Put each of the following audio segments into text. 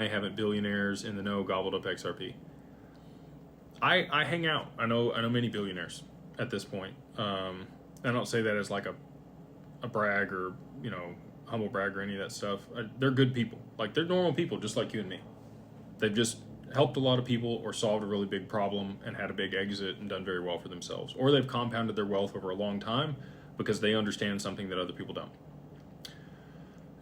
haven't billionaires in the know gobbled up XRP? I hang out. I know many billionaires at this point. I don't say that as like a brag or humble brag or any of that stuff. They're good people. Like they're normal people, just like you and me. They've just helped a lot of people or solved a really big problem and had a big exit and done very well for themselves. Or they've compounded their wealth over a long time because they understand something that other people don't.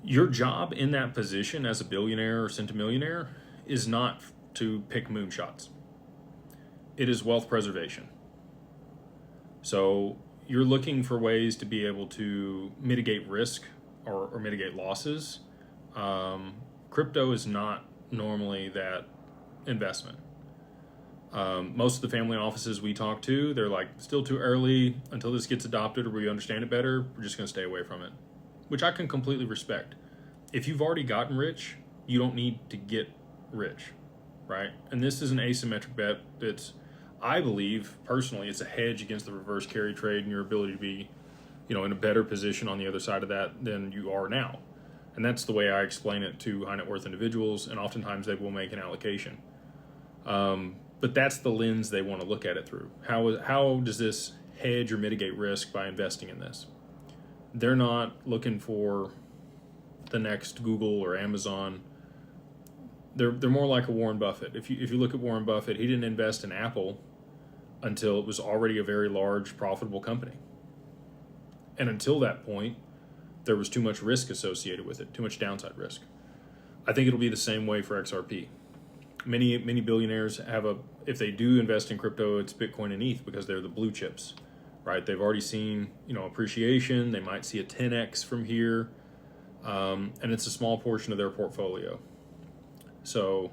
Your job in that position as a billionaire or centimillionaire is not to pick moonshots. It is wealth preservation. So you're looking for ways to be able to mitigate risk or mitigate losses. Crypto is not normally that investment. Most of the family offices we talk to, they're like, still too early until this gets adopted or we understand it better. We're just going to stay away from it, which I can completely respect. If you've already gotten rich, you don't need to get rich, right? And this is an asymmetric bet. I believe personally, it's a hedge against the reverse carry trade and your ability to be, in a better position on the other side of that than you are now. And that's the way I explain it to high net worth individuals, and oftentimes they will make an allocation. But that's the lens they want to look at it through. How does this hedge or mitigate risk by investing in this? They're not looking for the next Google or Amazon. They're more like a Warren Buffett. If you look at Warren Buffett, he didn't invest in Apple until it was already a very large, profitable company. And until that point, there was too much risk associated with it, too much downside risk. I think it'll be the same way for XRP. Many billionaires if they do invest in crypto, it's Bitcoin and ETH because they're the blue chips, right? They've already seen, appreciation. They might see a 10x from here, and it's a small portion of their portfolio. So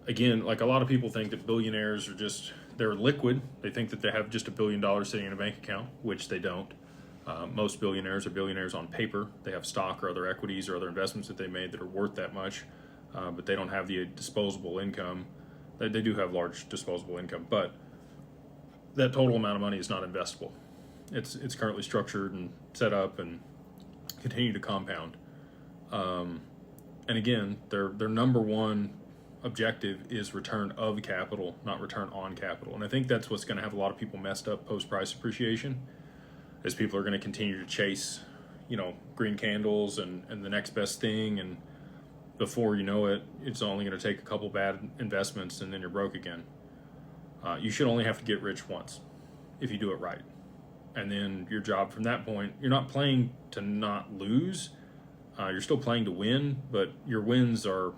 again, like a lot of people think that billionaires they're liquid. They think that they have just $1 billion sitting in a bank account, which they don't. Most billionaires are billionaires on paper. They have stock or other equities or other investments that they made that are worth that much, but they don't have the disposable income. They do have large disposable income, but that total amount of money is not investable. It's currently structured and set up and continue to compound. And again, their number one objective is return of capital, not return on capital. And I think that's what's going to have a lot of people messed up post price appreciation, is people are going to continue to chase, green candles and the next best thing. And before you know it, it's only going to take a couple bad investments and then you're broke again. You should only have to get rich once if you do it right. And then your job from that point, you're not playing to not lose. You're still playing to win, but your wins are